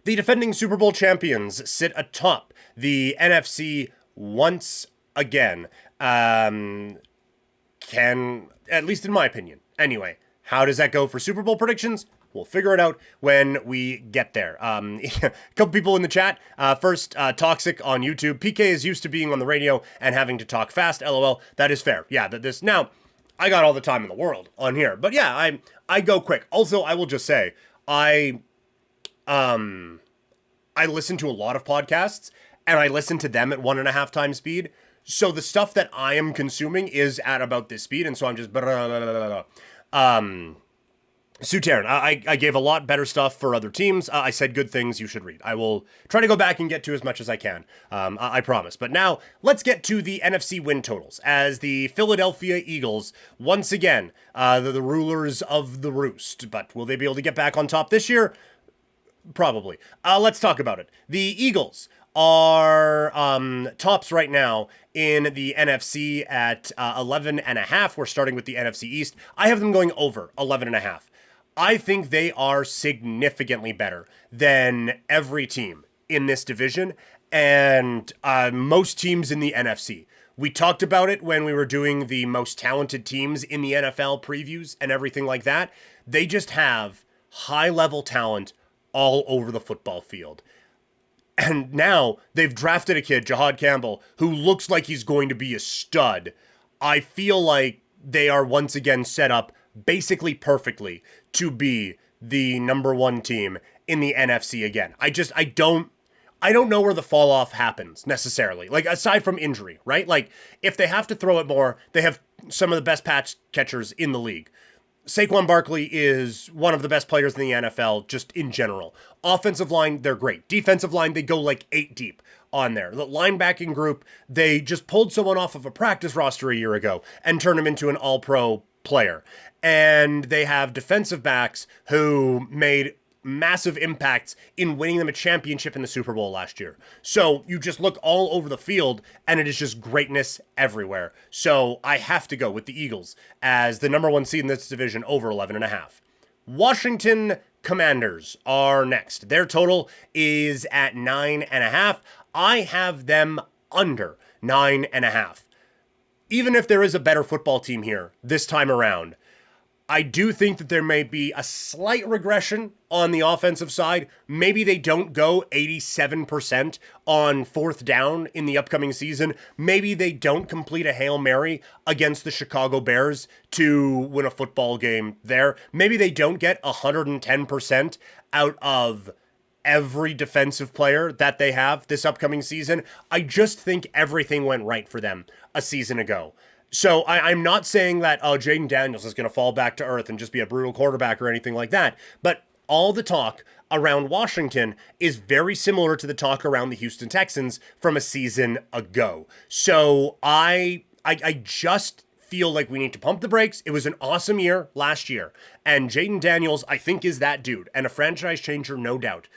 The defending Super Bowl champions sit atop the NFC once again. Can, at least in my opinion. Anyway, how does that go for Super Bowl predictions? We'll figure it out when we get there. A couple people in the chat. First, Toxic on YouTube. PK is used to being on the radio and having to talk fast. LOL. That is fair. Yeah, now, I got all the time in the world on here. But yeah, I go quick. Also, I will just say, I listen to a lot of podcasts, and I listen to them at 1.5 times speed. So the stuff that I am consuming is at about this speed, and so I'm just Suterin, I gave a lot better stuff for other teams. I said good things you should read. I will try to go back and get to as much as I can. I promise. But now, let's get to the NFC win totals, as the Philadelphia Eagles, once again, the rulers of the roost. But will they be able to get back on top this year? Probably. Let's talk about it. The Eagles are tops right now in the NFC at 11.5. We're starting with the NFC East. I have them going over 11.5. I think they are significantly better than every team in this division and most teams in the NFC. We talked about it when we were doing the most talented teams in the NFL previews and everything like that. They just have high-level talent all over the football field. And now they've drafted a kid, Jahad Campbell, who looks like he's going to be a stud. I feel like they are once again set up basically perfectly to be the number one team in the NFC again. I don't know where the fall off happens necessarily. Like, aside from injury, right? Like, if they have to throw it more, they have some of the best pass catchers in the league. Saquon Barkley is one of the best players in the NFL, just in general. Offensive line, they're great. Defensive line, they go like 8 deep on there. The linebacking group, they just pulled someone off of a practice roster a year ago and turned him into an all-pro player. And they have defensive backs who made massive impacts in winning them a championship in the Super Bowl last year. So you just look all over the field and it is just greatness everywhere. So I have to go with the Eagles as the number one seed in this division over 11.5. Washington Commanders are next. Their total is at 9.5. I have them under 9.5. Even if there is a better football team here this time around, I do think that there may be a slight regression on the offensive side. Maybe they don't go 87% on 4th down in the upcoming season. Maybe they don't complete a Hail Mary against the Chicago Bears to win a football game there. Maybe they don't get 110% out of every defensive player that they have this upcoming season. I just think everything went right for them a season ago. So I'm not saying that, Jaden Daniels is going to fall back to earth and just be a brutal quarterback or anything like that. But all the talk around Washington is very similar to the talk around the Houston Texans from a season ago. So I just feel like we need to pump the brakes. It was an awesome year last year. And Jaden Daniels, I think, is that dude. And a franchise changer, no doubt.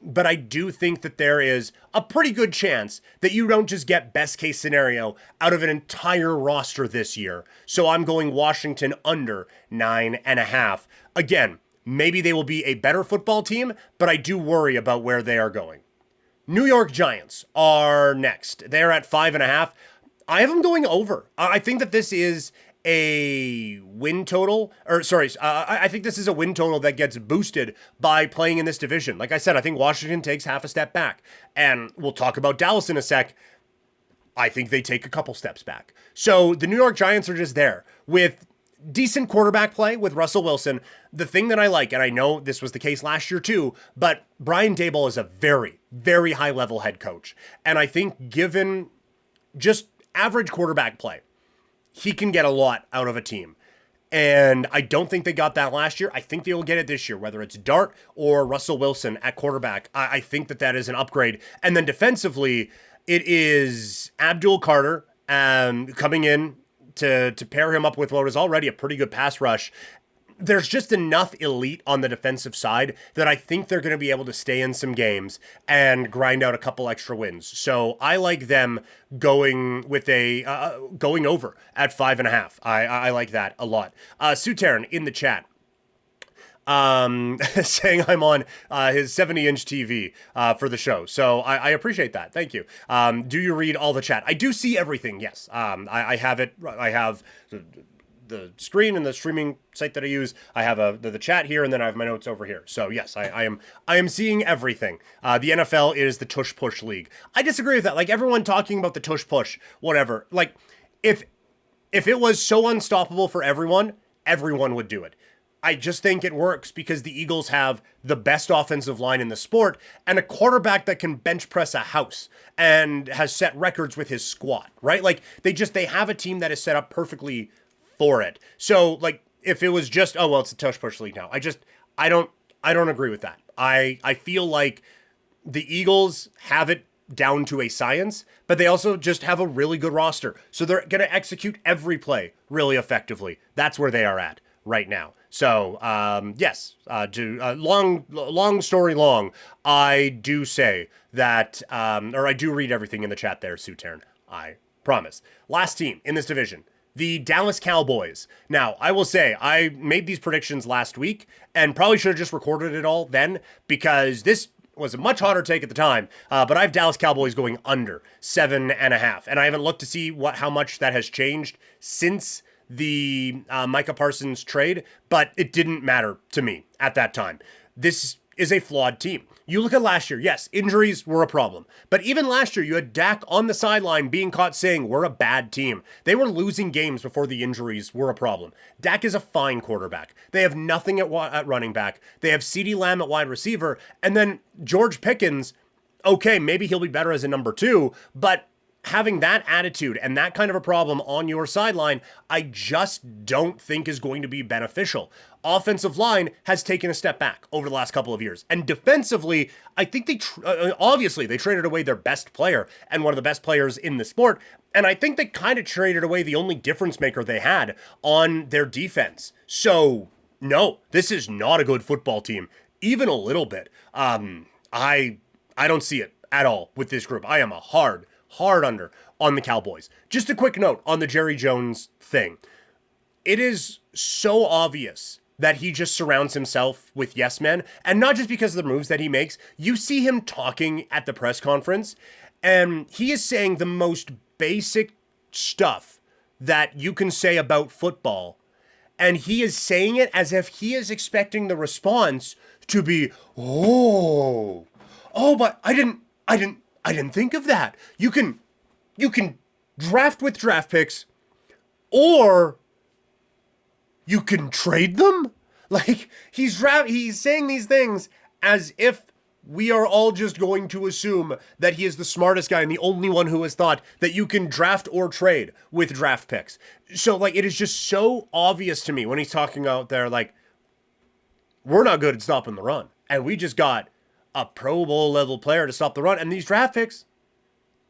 But I do think that there is a pretty good chance that you don't just get best case scenario out of an entire roster this year. So I'm going Washington under 9.5. Again, maybe they will be a better football team, but I do worry about where they are going. New York Giants are next. They're at 5.5. I have them going over. I think that this is a win total, I think this is a win total that gets boosted by playing in this division. Like I said, I think Washington takes half a step back, and we'll talk about Dallas in a sec. I think they take a couple steps back. So the New York Giants are just there with decent quarterback play with Russell Wilson. The thing that I like, and I know this was the case last year too, but Brian Daboll is a very, very high level head coach. And I think given just average quarterback play, he can get a lot out of a team. And I don't think they got that last year. I think they will get it this year, whether it's Dart or Russell Wilson at quarterback. I think that is an upgrade. And then defensively, it is Abdul Carter coming in to pair him up with what is already a pretty good pass rush. There's just enough elite on the defensive side that I think they're going to be able to stay in some games and grind out a couple extra wins. So I like them going with going over at 5.5. I like that a lot. Suterin in the chat. saying I'm on his 70-inch TV for the show. So I appreciate that. Thank you. Do you read all the chat? I do see everything, yes. I have it. I have the screen and the streaming site that I use. I have the chat here, and then I have my notes over here. So yes, I am seeing everything. The NFL is the tush push league. I disagree with that. Like, everyone talking about the tush push, whatever. Like, if it was so unstoppable for everyone would do it. I just think it works because the Eagles have the best offensive line in the sport and a quarterback that can bench press a house and has set records with his squad, right? Like, they have a team that is set up perfectly for it. So, like, if it was just, oh, well, it's a tush push league now. I don't agree with that. I feel like the Eagles have it down to a science, but they also just have a really good roster. So they're going to execute every play really effectively. That's where they are at right now. So, yes, long story long, I do say that, or I do read everything in the chat there, Sutern. I promise. Last team in this division, the Dallas Cowboys. Now, I will say, I made these predictions last week and probably should have just recorded it all then, because this was a much hotter take at the time, but I have Dallas Cowboys going under 7.5, and I haven't looked to see how much that has changed since the Micah Parsons trade, but it didn't matter to me at that time. This is a flawed team. You look at last year, yes, injuries were a problem. But even last year, you had Dak on the sideline being caught saying, we're a bad team. They were losing games before the injuries were a problem. Dak is a fine quarterback. They have nothing at running back. They have CeeDee Lamb at wide receiver. And then George Pickens, okay, maybe he'll be better as a number 2, but having that attitude and that kind of a problem on your sideline, I just don't think is going to be beneficial. Offensive line has taken a step back over the last couple of years. And defensively, I think obviously they traded away their best player and one of the best players in the sport. And I think they kind of traded away the only difference maker they had on their defense. So no, this is not a good football team, even a little bit. I don't see it at all with this group. I am a hard under on the Cowboys. Just a quick note on the Jerry Jones thing. It is so obvious that he just surrounds himself with yes men, and not just because of the moves that he makes. You see him talking at the press conference, and he is saying the most basic stuff that you can say about football, and he is saying it as if he is expecting the response to be, oh, but I didn't think of that. You can draft with draft picks, or you can trade them. Like, he's saying these things as if we are all just going to assume that he is the smartest guy and the only one who has thought that you can draft or trade with draft picks. So, like, it is just so obvious to me when he's talking out there, like, we're not good at stopping the run, and we just got a Pro Bowl level player to stop the run. And these draft picks,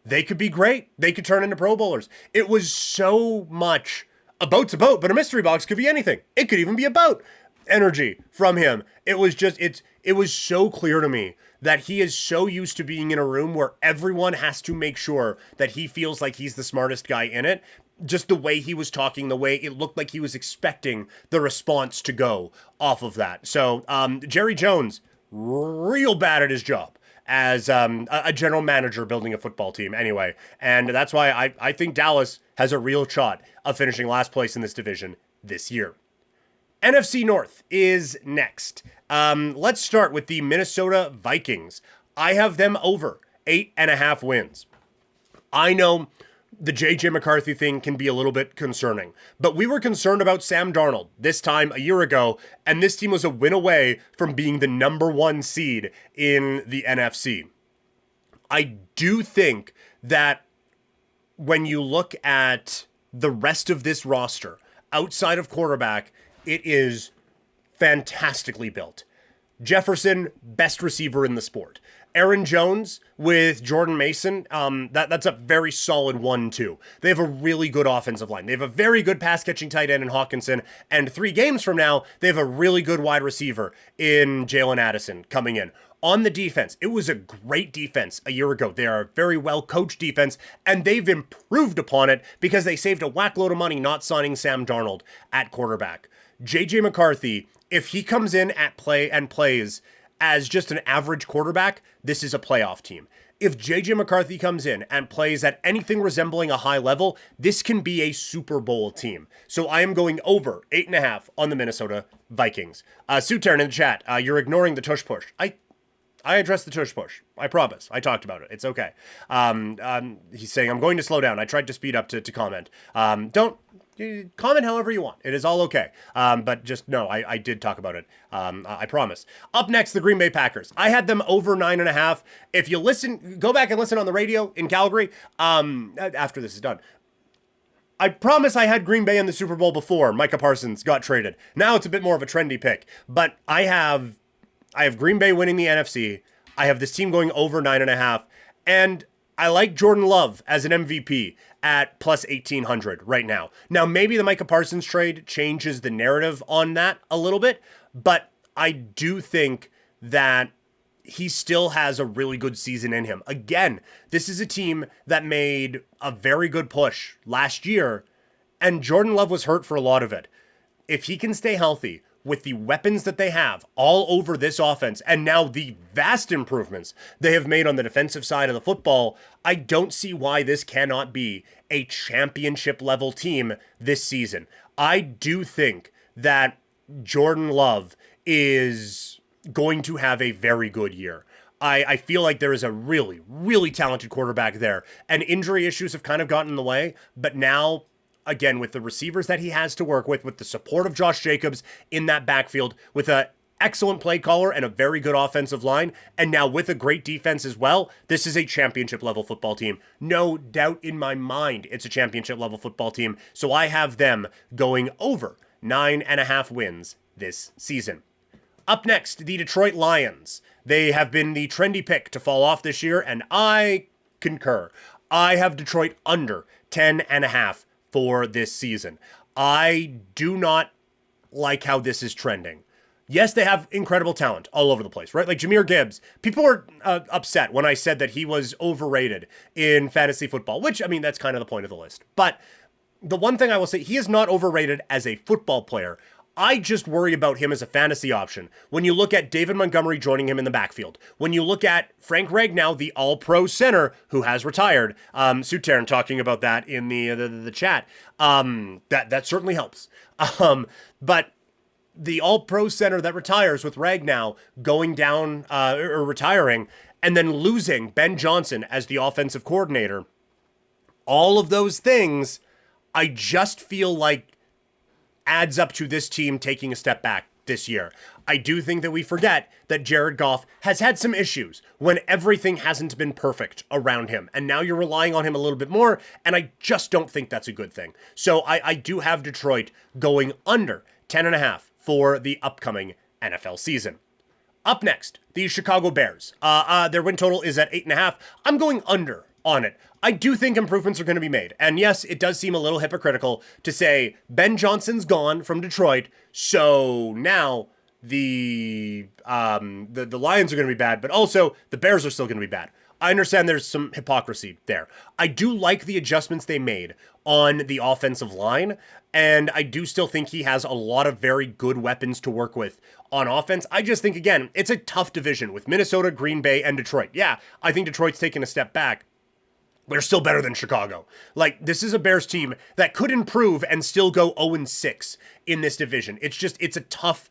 they could be great. They could turn into Pro Bowlers. It was so much a boat's a boat, but a mystery box could be anything. It could even be a boat energy from him. It was just, it was so clear to me that he is so used to being in a room where everyone has to make sure that he feels like he's the smartest guy in it. Just the way he was talking, the way it looked like he was expecting the response to go off of that. So, Jerry Jones, real bad at his job as a general manager building a football team anyway. And that's why I think Dallas has a real shot of finishing last place in this division this year. NFC North is next. Let's start with the Minnesota Vikings. I have them over 8.5 wins. I know the J.J. McCarthy thing can be a little bit concerning, but we were concerned about Sam Darnold this time a year ago, and this team was a win away from being the number 1 seed in the NFC. I do think that when you look at the rest of this roster, outside of quarterback, it is fantastically built. Jefferson, best receiver in the sport. Aaron Jones with Jordan Mason, that's a very solid 1-2. They have a really good offensive line. They have a very good pass-catching tight end in Hawkinson, and 3 games from now, they have a really good wide receiver in Jalen Addison coming in. On the defense, it was a great defense a year ago. They are a very well-coached defense, and they've improved upon it because they saved a whack load of money not signing Sam Darnold at quarterback. JJ McCarthy, if he comes in at play and plays as just an average quarterback, this is a playoff team. If JJ McCarthy comes in and plays at anything resembling a high level, this can be a Super Bowl team. So I am going over 8.5 on the Minnesota Vikings. Suterin in the chat, you're ignoring the tush push. I addressed the tush push. I promise. I talked about it. It's okay. He's saying, I'm going to slow down. I tried to speed up to comment. Don't comment however you want. It is all okay. But just know, I did talk about it. I promise. Up next, the Green Bay Packers. I had them over 9.5. If you listen, go back and listen on the radio in Calgary after this is done. I promise I had Green Bay in the Super Bowl before Micah Parsons got traded. Now it's a bit more of a trendy pick. But I have Green Bay winning the NFC. I have this team going over 9.5. And I like Jordan Love as an MVP at plus 1,800 right now. Now, maybe the Micah Parsons trade changes the narrative on that a little bit, but I do think that he still has a really good season in him. Again, this is a team that made a very good push last year, and Jordan Love was hurt for a lot of it. If he can stay healthy, with the weapons that they have all over this offense, and now the vast improvements they have made on the defensive side of the football, I don't see why this cannot be a championship level team this season. I do think that Jordan Love is going to have a very good year. I feel like there is a really, really talented quarterback there, and injury issues have kind of gotten in the way, but now, again, with the receivers that he has to work with the support of Josh Jacobs in that backfield, with an excellent play caller and a very good offensive line, and now with a great defense as well, this is a championship level football team. No doubt in my mind it's a championship level football team, so I have them going over 9.5 wins this season. Up next, the Detroit Lions. They have been the trendy pick to fall off this year, and I concur. I have Detroit under 10.5 for this season. I do not like how this is trending. Yes, they have incredible talent all over the place, right? Like Jahmyr Gibbs. People were upset when I said that he was overrated in fantasy football, which, I mean, that's kind of the point of the list. But the one thing I will say, he is not overrated as a football player. I just worry about him as a fantasy option. When you look at David Montgomery joining him in the backfield, when you look at Frank Ragnow, the all-pro center who has retired, Suterin talking about that in the chat, that certainly helps. But the all-pro center that retires with Ragnow going down or retiring, and then losing Ben Johnson as the offensive coordinator, all of those things, I just feel like adds up to this team taking a step back this year. I do think that we forget that Jared Goff has had some issues when everything hasn't been perfect around him. And now you're relying on him a little bit more, and I just don't think that's a good thing. So I do have Detroit going under 10.5 for the upcoming NFL season. Up next, the Chicago Bears. Their win total is at 8.5. I'm going under on it. I do think improvements are going to be made. And yes, it does seem a little hypocritical to say Ben Johnson's gone from Detroit, so now the Lions are going to be bad, but also the Bears are still going to be bad. I understand there's some hypocrisy there. I do like the adjustments they made on the offensive line, and I do still think he has a lot of very good weapons to work with on offense. I just think, again, it's a tough division with Minnesota, Green Bay, and Detroit. Yeah, I think Detroit's taken a step back. They're still better than Chicago. Like, this is a Bears team that could improve and still go 0-6 in this division. It's a tough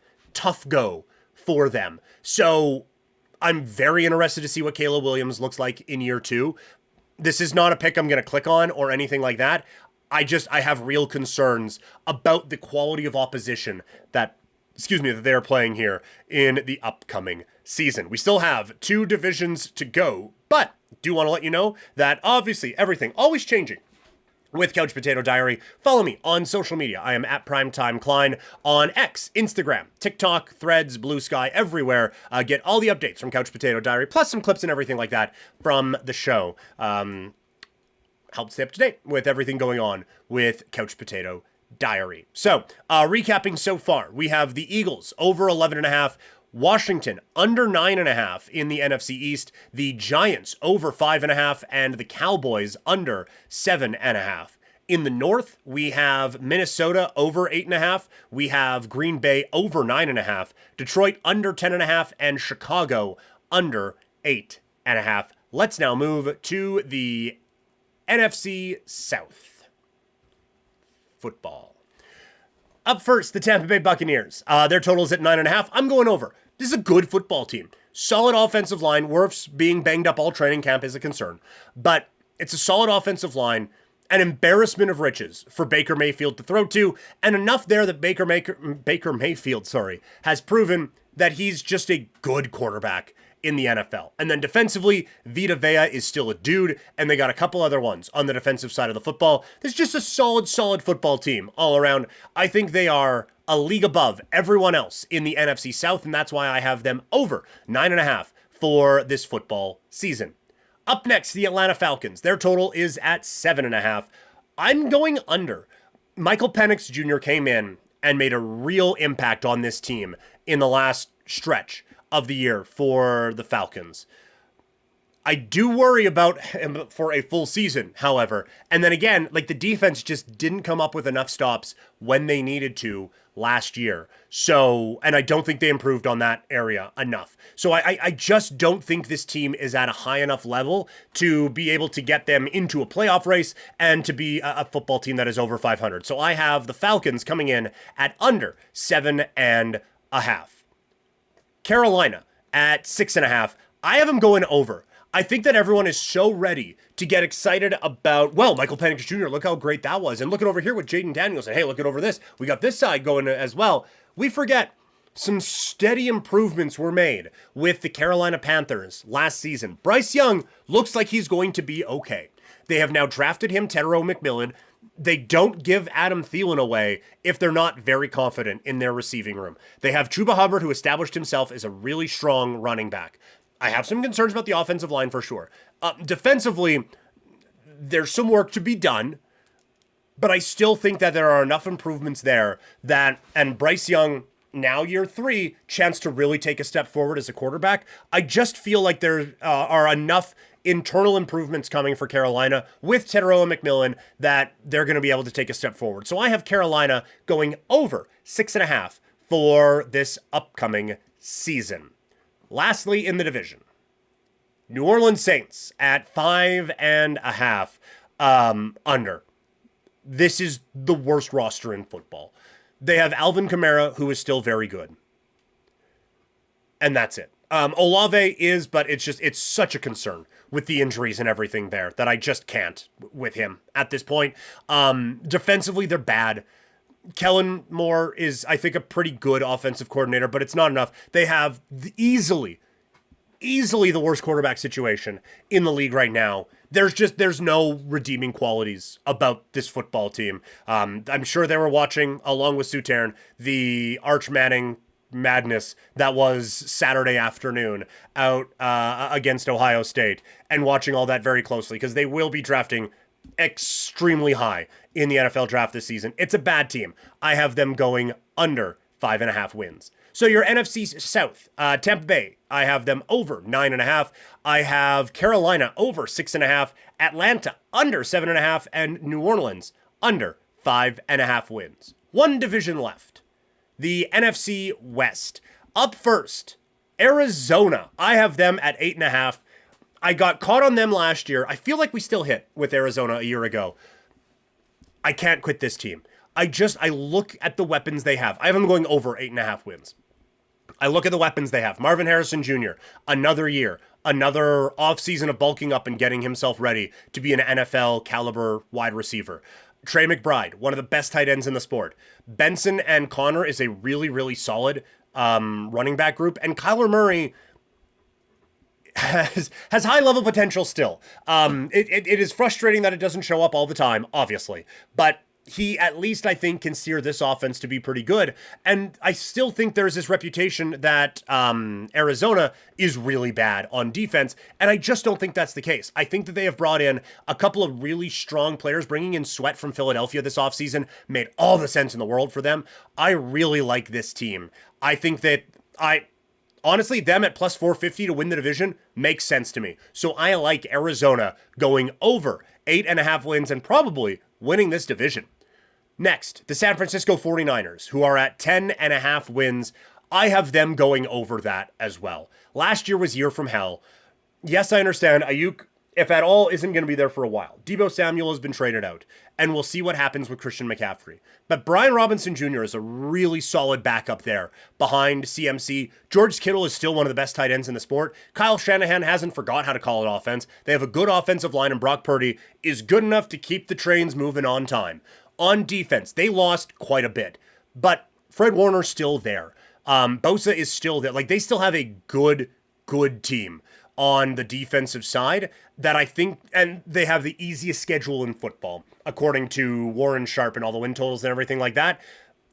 go for them. So I'm very interested to see what Caleb Williams looks like in year 2. This is not a pick I'm going to click on or anything like that. I have real concerns about the quality of opposition that they're playing here in the upcoming season. We still have 2 divisions to go, but do want to let you know that obviously everything always changing with Couch Potato Diary. Follow me on social media. I am at Primetime Klein on X, Instagram, TikTok, Threads, Blue Sky, everywhere. Get all the updates from Couch Potato Diary, plus some clips and everything like that from the show. Help stay up to date with everything going on with Couch Potato Diary. So, recapping so far, we have the Eagles over 11.5, Washington under 9.5 in the NFC East, the Giants over 5.5, and the Cowboys under 7.5 In the North, we have Minnesota over 8.5. We have Green Bay over 9.5. Detroit under 10.5, and Chicago under 8.5. Let's now move to the NFC South. Football. Up first, the Tampa Bay Buccaneers. Their total is at 9.5. I'm going over. This is a good football team. Solid offensive line. Wirfs being banged up all training camp is a concern. But it's a solid offensive line. An embarrassment of riches for Baker Mayfield to throw to. And enough there that Baker Mayfield has proven that he's just a good quarterback in the NFL. And then defensively, Vita Vea is still a dude, and they got a couple other ones on the defensive side of the football. There's just a solid football team all around. I think they are a league above everyone else in the NFC South, and that's why I have them over 9.5 for this football season. Up next, the Atlanta Falcons. Their total is at 7.5. I'm going under. Michael Penix Jr. came in and made a real impact on this team in the last stretch of the year for the Falcons. I do worry about him for a full season, however. And then again, like the defense just didn't come up with enough stops when they needed to last year. So, and I don't think they improved on that area enough. So I just don't think this team is at a high enough level to be able to get them into a playoff race and to be a football team that is over 500. So I have the Falcons coming in at under 7.5. Carolina at 6.5. I have them going over. I think that everyone is so ready to get excited about, well, Michael Penix Jr., look how great that was. And look at over here with Jaden Daniels. And hey, look at over this. We got this side going as well. We forget some steady improvements were made with the Carolina Panthers last season. Bryce Young looks like he's going to be okay. They have now drafted him, Tedero McMillan. They don't give Adam Thielen away if they're not very confident in their receiving room. They have Chuba Hubbard, who established himself as a really strong running back. I have some concerns about the offensive line for sure. Defensively, there's some work to be done, but I still think that there are enough improvements there that, and Bryce Young, now year 3, chance to really take a step forward as a quarterback. I just feel like there are enough internal improvements coming for Carolina with Tedero McMillan that they're going to be able to take a step forward. So I have Carolina going over 6.5 for this upcoming season. Lastly, in the division, New Orleans Saints at 5.5 under. This is the worst roster in football. They have Alvin Kamara, who is still very good. And that's it. Olave is, but it's such a concern with the injuries and everything there that I just can't with him at this point. Defensively, they're bad. Kellen Moore is, I think, a pretty good offensive coordinator, but it's not enough. They have easily the worst quarterback situation in the league right now. There's no redeeming qualities about this football team. I'm sure they were watching, along with Sutern, the Arch Manning madness that was Saturday afternoon out against Ohio State, and watching all that very closely because they will be drafting extremely high in the NFL draft this season. It's a bad team. I have them going under 5.5 wins. So your NFC South, Tampa Bay, I have them over 9.5. I have Carolina over 6.5, Atlanta under 7.5, and New Orleans under 5.5 wins. One division left. The NFC West. Up first, Arizona. I have them at 8.5. I got caught on them last year. I feel like we still hit with Arizona a year ago. I can't quit this team. I look at the weapons they have. I have them going over 8.5 wins. I look at the weapons they have. Marvin Harrison Jr., another year, another offseason of bulking up and getting himself ready to be an NFL caliber wide receiver. Trey McBride, one of the best tight ends in the sport. Benson and Connor is a really, really solid running back group. And Kyler Murray has high level potential still. It is frustrating that it doesn't show up all the time, obviously. But he at least, I think, can steer this offense to be pretty good. And I still think there's this reputation that Arizona is really bad on defense. And I just don't think that's the case. I think that they have brought in a couple of really strong players. Bringing in Sweat from Philadelphia this offseason made all the sense in the world for them. I really like this team. I think that honestly, them at plus 450 to win the division makes sense to me. So I like Arizona going over 8.5 wins and probably winning this division. Next, the San Francisco 49ers, who are at 10.5 wins. I have them going over that as well. Last year was year from hell. Yes, I understand Ayuk, if at all, isn't going to be there for a while. Deebo Samuel has been traded out, and we'll see what happens with Christian McCaffrey. But Brian Robinson Jr. is a really solid backup there behind CMC. George Kittle is still one of the best tight ends in the sport. Kyle Shanahan hasn't forgot how to call it offense. They have a good offensive line, and Brock Purdy is good enough to keep the trains moving on time. On defense, they lost quite a bit, but Fred Warner's still there. Bosa is still there. Like, they still have a good team on the defensive side that I think, and they have the easiest schedule in football, according to Warren Sharp and all the win totals and everything like that.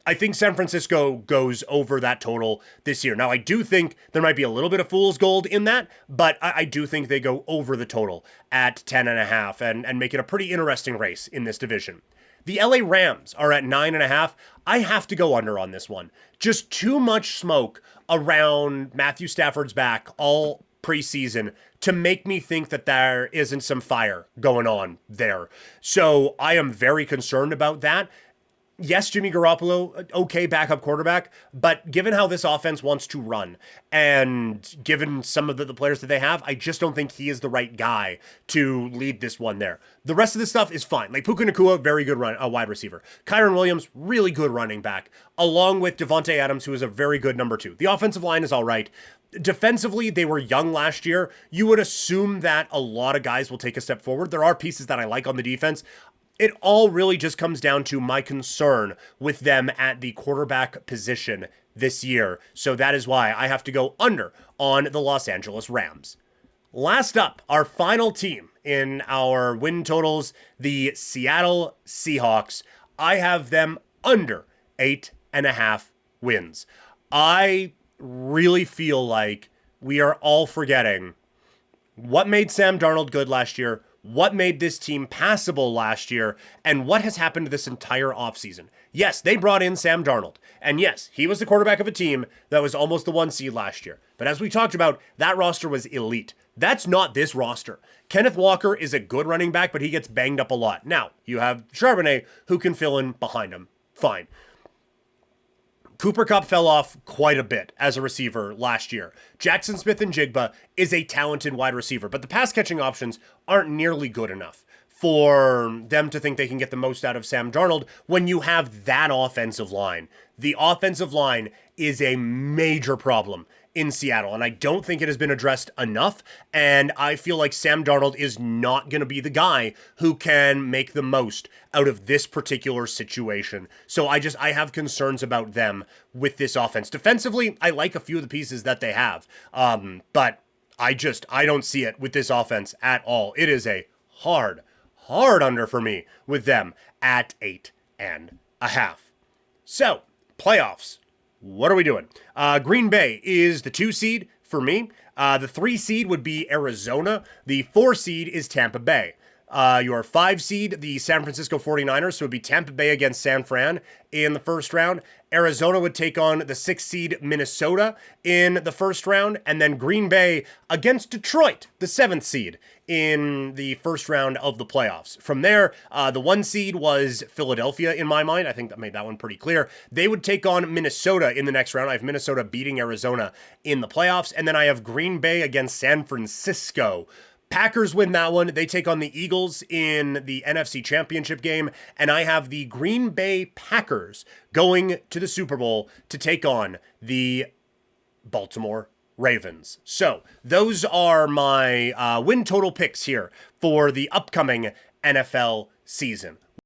I think San Francisco goes over that total this year. Now, I do think there might be a little bit of fool's gold in that, but I do think they go over the total at 10.5 and make it a pretty interesting race in this division. The LA Rams are at 9.5. I have to go under on this one. Just too much smoke around Matthew Stafford's back all preseason to make me think that there isn't some fire going on there. So I am very concerned about that. Yes, Jimmy Garoppolo, okay backup quarterback, but given how this offense wants to run and given some of the players that they have, I just don't think he is the right guy to lead this one there. The rest of this stuff is fine. Like Puka Nacua, very good wide receiver. Kyron Williams, really good running back, along with Devontae Adams, who is a very good number 2. The offensive line is all right. Defensively, they were young last year. You would assume that a lot of guys will take a step forward. There are pieces that I like on the defense. It all really just comes down to my concern with them at the quarterback position this year. So that is why I have to go under on the Los Angeles Rams. Last up, our final team in our win totals, the Seattle Seahawks. I have them under 8.5 wins. I really feel like we are all forgetting what made Sam Darnold good last year, what made this team passable last year, and what has happened this entire offseason. Yes, they brought in Sam Darnold, and yes, he was the quarterback of a team that was almost the 1 seed last year. But as we talked about, that roster was elite. That's not this roster. Kenneth Walker is a good running back, but he gets banged up a lot. Now, you have Charbonnet, who can fill in behind him. Fine. Cooper Kupp fell off quite a bit as a receiver last year. Jackson Smith-Njigba is a talented wide receiver, but the pass-catching options aren't nearly good enough for them to think they can get the most out of Sam Darnold when you have that offensive line. The offensive line is a major problem in Seattle, and I don't think it has been addressed enough, and I feel like Sam Darnold is not going to be the guy who can make the most out of this particular situation. So I have concerns about them with this offense. Defensively, I like a few of the pieces that they have, but I don't see it with this offense at all. It is a hard under for me with them at 8.5. So, playoffs. What are we doing? Green Bay is the 2 seed for me. The 3 seed would be Arizona. The 4 seed is Tampa Bay. Your 5 seed, the San Francisco 49ers, so it would be Tampa Bay against San Fran in the first round. Arizona would take on the 6 seed Minnesota in the first round, and then Green Bay against Detroit, the 7th seed, in the first round of the playoffs. From there, the 1 seed was Philadelphia in my mind. I think that made that one pretty clear. They would take on Minnesota in the next round. I have Minnesota beating Arizona in the playoffs, and then I have Green Bay against San Francisco. Packers win that one. They take on the Eagles in the NFC Championship game, and I have the Green Bay Packers going to the Super Bowl to take on the Baltimore Ravens. So those are my win total picks here for the upcoming NFL season.